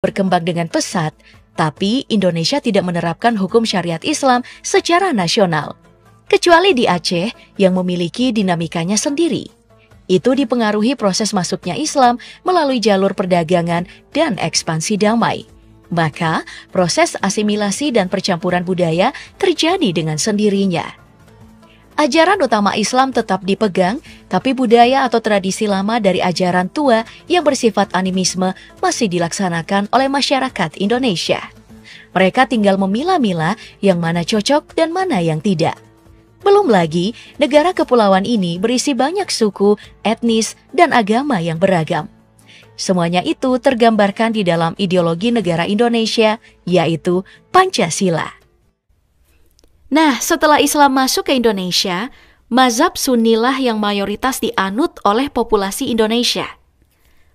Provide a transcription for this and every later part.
berkembang dengan pesat, tapi Indonesia tidak menerapkan hukum syariat Islam secara nasional. Kecuali di Aceh yang memiliki dinamikanya sendiri. Itu dipengaruhi proses masuknya Islam melalui jalur perdagangan dan ekspansi damai. Maka, proses asimilasi dan percampuran budaya terjadi dengan sendirinya. Ajaran utama Islam tetap dipegang, tapi budaya atau tradisi lama dari ajaran tua yang bersifat animisme masih dilaksanakan oleh masyarakat Indonesia. Mereka tinggal memilah-milah yang mana cocok dan mana yang tidak. Belum lagi, negara kepulauan ini berisi banyak suku, etnis, dan agama yang beragam. Semuanya itu tergambarkan di dalam ideologi negara Indonesia, yaitu Pancasila. Nah, setelah Islam masuk ke Indonesia, mazhab Sunnilah yang mayoritas dianut oleh populasi Indonesia.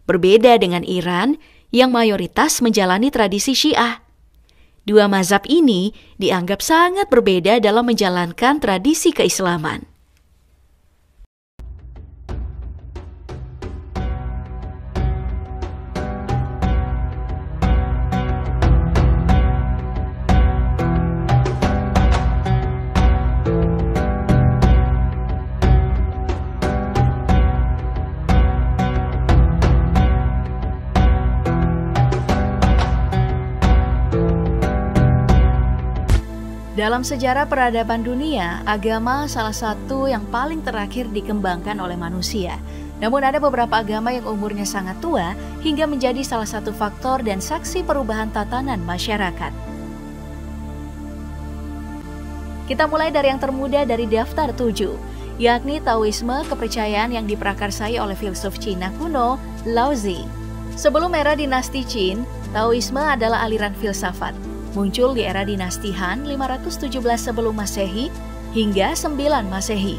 Berbeda dengan Iran yang mayoritas menjalani tradisi Syiah. Dua mazhab ini dianggap sangat berbeda dalam menjalankan tradisi keislaman. Dalam sejarah peradaban dunia, agama salah satu yang paling terakhir dikembangkan oleh manusia. Namun ada beberapa agama yang umurnya sangat tua hingga menjadi salah satu faktor dan saksi perubahan tatanan masyarakat. Kita mulai dari yang termuda dari daftar 7, yakni Taoisme, kepercayaan yang diprakarsai oleh filsuf Cina kuno, Lao Tzu. Sebelum era dinasti Qin, Taoisme adalah aliran filsafat. Muncul di era dinasti Han 517 sebelum Masehi hingga 9 Masehi.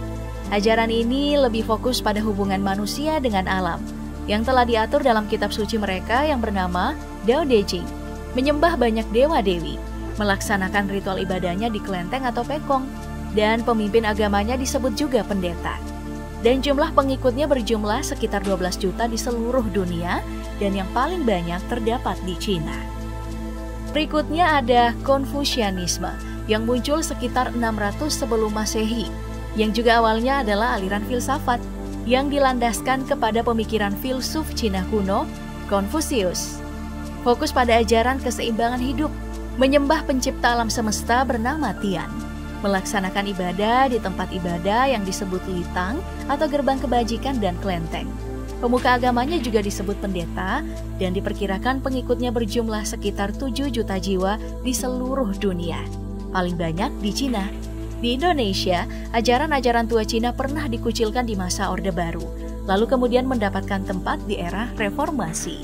Ajaran ini lebih fokus pada hubungan manusia dengan alam, yang telah diatur dalam kitab suci mereka yang bernama Dao De Jing. Menyembah banyak dewa-dewi, melaksanakan ritual ibadahnya di kelenteng atau pekong, dan pemimpin agamanya disebut juga pendeta. Dan jumlah pengikutnya berjumlah sekitar 12 juta di seluruh dunia, dan yang paling banyak terdapat di Cina. Berikutnya ada Konfusianisme yang muncul sekitar 600 sebelum Masehi, yang juga awalnya adalah aliran filsafat yang dilandaskan kepada pemikiran filsuf Cina kuno, Konfusius. Fokus pada ajaran keseimbangan hidup, menyembah pencipta alam semesta bernama Tian, melaksanakan ibadah di tempat ibadah yang disebut litang atau gerbang kebajikan dan kelenteng. Pemuka agamanya juga disebut pendeta dan diperkirakan pengikutnya berjumlah sekitar 7 juta jiwa di seluruh dunia. Paling banyak di Cina. Di Indonesia, ajaran-ajaran tua Cina pernah dikucilkan di masa Orde Baru, lalu kemudian mendapatkan tempat di era Reformasi.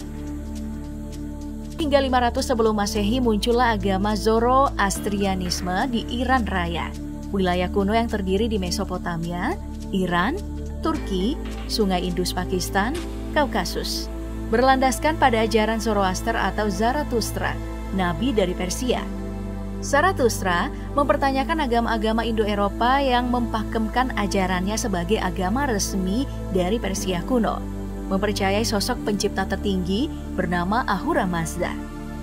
Hingga 500 sebelum Masehi muncullah agama Zoroastrianisme di Iran Raya, wilayah kuno yang terdiri di Mesopotamia, Iran, Turki, Sungai Indus Pakistan, Kaukasus. Berlandaskan pada ajaran Zoroaster atau Zarathustra, nabi dari Persia. Zarathustra mempertanyakan agama-agama Indo-Eropa yang mempakemkan ajarannya sebagai agama resmi dari Persia kuno. Mempercayai sosok pencipta tertinggi bernama Ahura Mazda.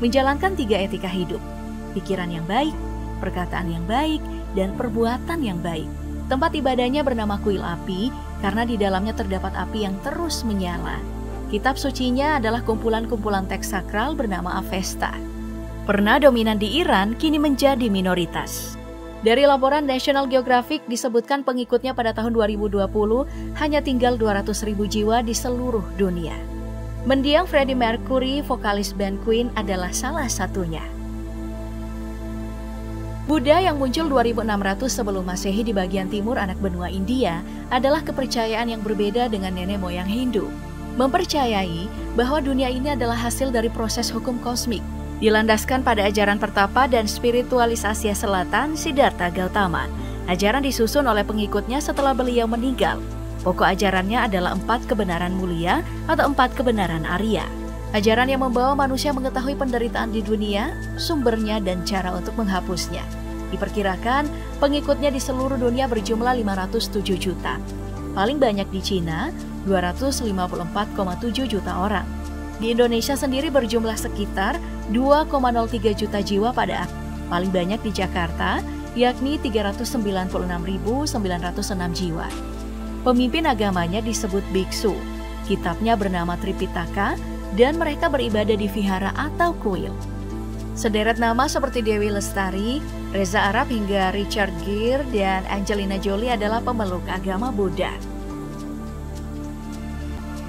Menjalankan 3 etika hidup, pikiran yang baik, perkataan yang baik, dan perbuatan yang baik. Tempat ibadahnya bernama kuil api karena di dalamnya terdapat api yang terus menyala. Kitab sucinya adalah kumpulan-kumpulan teks sakral bernama Avesta. Pernah dominan di Iran, kini menjadi minoritas. Dari laporan National Geographic disebutkan pengikutnya pada tahun 2020 hanya tinggal 200.000 jiwa di seluruh dunia. Mendiang Freddie Mercury, vokalis band Queen adalah salah satunya. Buddha yang muncul 2600 sebelum Masehi di bagian timur anak benua India adalah kepercayaan yang berbeda dengan nenek moyang Hindu. Mempercayai bahwa dunia ini adalah hasil dari proses hukum kosmik, dilandaskan pada ajaran pertapa dan spiritualis Asia Selatan Siddhartha Gautama. Ajaran disusun oleh pengikutnya setelah beliau meninggal. Pokok ajarannya adalah 4 kebenaran mulia atau 4 kebenaran Arya. Ajaran yang membawa manusia mengetahui penderitaan di dunia, sumbernya dan cara untuk menghapusnya. Diperkirakan pengikutnya di seluruh dunia berjumlah 507 juta. Paling banyak di Cina, 254,7 juta orang. Di Indonesia sendiri berjumlah sekitar 2,03 juta jiwa pada paling banyak di Jakarta, yakni 396.906 jiwa. Pemimpin agamanya disebut biksu. Kitabnya bernama Tripitaka dan mereka beribadah di vihara atau kuil. Sederet nama seperti Dewi Lestari, Reza Arab hingga Richard Gere dan Angelina Jolie adalah pemeluk agama Buddha.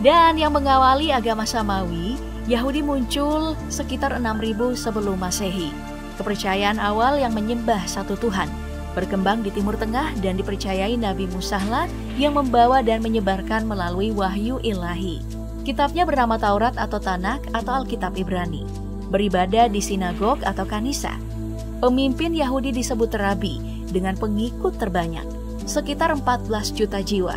Dan yang mengawali agama Samawi, Yahudi muncul sekitar 6000 sebelum Masehi. Kepercayaan awal yang menyembah satu Tuhan, berkembang di Timur Tengah dan dipercayai Nabi Musa lah yang membawa dan menyebarkan melalui wahyu ilahi. Kitabnya bernama Taurat atau Tanak atau Alkitab Ibrani. Beribadah di sinagog atau kanisa. Pemimpin Yahudi disebut Rabi dengan pengikut terbanyak, sekitar 14 juta jiwa.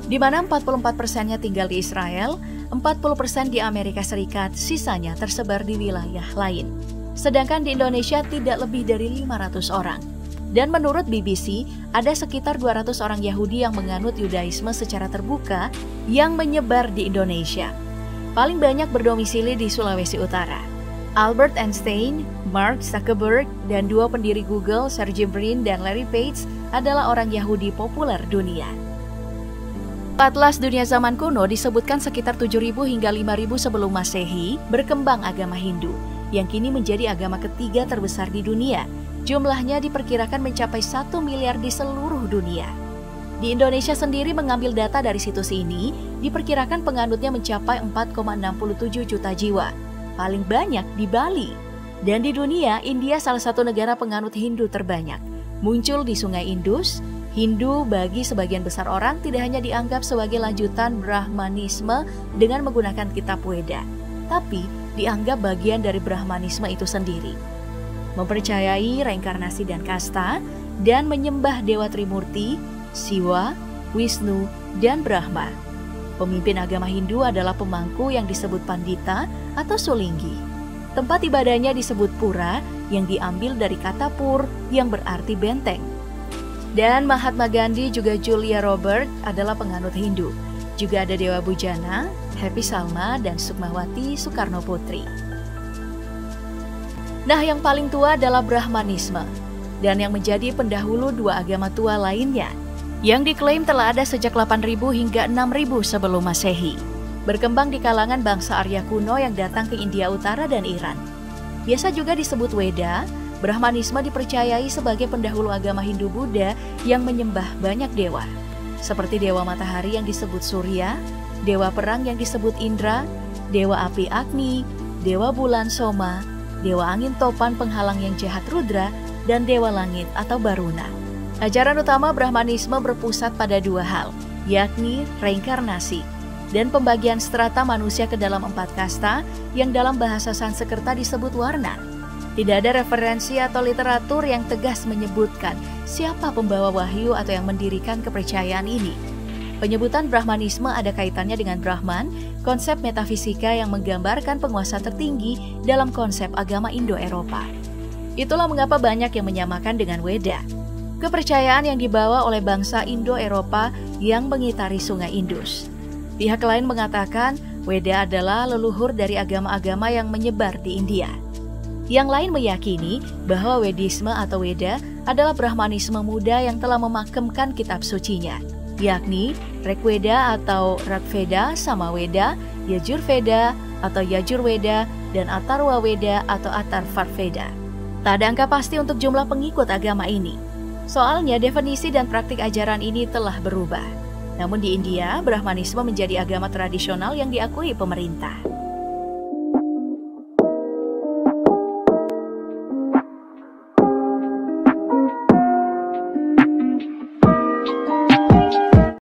Di mana 44%-nya tinggal di Israel, 40% di Amerika Serikat, sisanya tersebar di wilayah lain. Sedangkan di Indonesia tidak lebih dari 500 orang. Dan menurut BBC, ada sekitar 200 orang Yahudi yang menganut Yudaisme secara terbuka yang menyebar di Indonesia. Paling banyak berdomisili di Sulawesi Utara. Albert Einstein, Mark Zuckerberg, dan dua pendiri Google, Sergey Brin dan Larry Page adalah orang Yahudi populer dunia. Atlas dunia zaman kuno disebutkan sekitar 7.000 hingga 5.000 sebelum Masehi berkembang agama Hindu, yang kini menjadi agama ketiga terbesar di dunia. Jumlahnya diperkirakan mencapai 1 miliar di seluruh dunia. Di Indonesia sendiri mengambil data dari situs ini, diperkirakan penganutnya mencapai 4,67 juta jiwa. Paling banyak di Bali. Dan di dunia, India salah satu negara penganut Hindu terbanyak. Muncul di Sungai Indus. Hindu bagi sebagian besar orang tidak hanya dianggap sebagai lanjutan Brahmanisme dengan menggunakan kitab Weda, tapi dianggap bagian dari Brahmanisme itu sendiri. Mempercayai reinkarnasi dan kasta, dan menyembah Dewa Trimurti, Siwa, Wisnu, dan Brahma. Pemimpin agama Hindu adalah pemangku yang disebut Pandita atau Sulinggi. Tempat ibadahnya disebut Pura yang diambil dari kata Pur yang berarti benteng. Dan Mahatma Gandhi juga Julia Robert adalah penganut Hindu. Juga ada Dewa Bujana, Happy Salma, dan Sukmawati Soekarno Putri. Nah, yang paling tua adalah Brahmanisme, dan yang menjadi pendahulu dua agama tua lainnya, yang diklaim telah ada sejak 8.000 hingga 6.000 sebelum Masehi. Berkembang di kalangan bangsa Arya kuno yang datang ke India Utara dan Iran. Biasa juga disebut Weda. Brahmanisme dipercayai sebagai pendahulu agama Hindu-Buddha yang menyembah banyak dewa, seperti dewa matahari yang disebut Surya, dewa perang yang disebut Indra, dewa api Agni, dewa bulan Soma, dewa angin topan penghalang yang jahat Rudra, dan dewa langit atau Baruna. Ajaran utama Brahmanisme berpusat pada dua hal, yakni reinkarnasi dan pembagian strata manusia ke dalam 4 kasta yang dalam bahasa Sanskerta disebut warna. Tidak ada referensi atau literatur yang tegas menyebutkan siapa pembawa wahyu atau yang mendirikan kepercayaan ini. Penyebutan Brahmanisme ada kaitannya dengan Brahman, konsep metafisika yang menggambarkan penguasa tertinggi dalam konsep agama Indo-Eropa. Itulah mengapa banyak yang menyamakan dengan Weda, kepercayaan yang dibawa oleh bangsa Indo-Eropa yang mengitari Sungai Indus. Pihak lain mengatakan Weda adalah leluhur dari agama-agama yang menyebar di India. Yang lain meyakini bahwa Wedisme atau Weda adalah Brahmanisme muda yang telah memakemkan kitab sucinya, yakni Rigveda atau Rigveda, Samaveda, Yajurveda atau Yajurveda, dan Atharvaveda atau Atharvaveda. Tak ada angka pasti untuk jumlah pengikut agama ini. Soalnya definisi dan praktik ajaran ini telah berubah. Namun di India, Brahmanisme menjadi agama tradisional yang diakui pemerintah.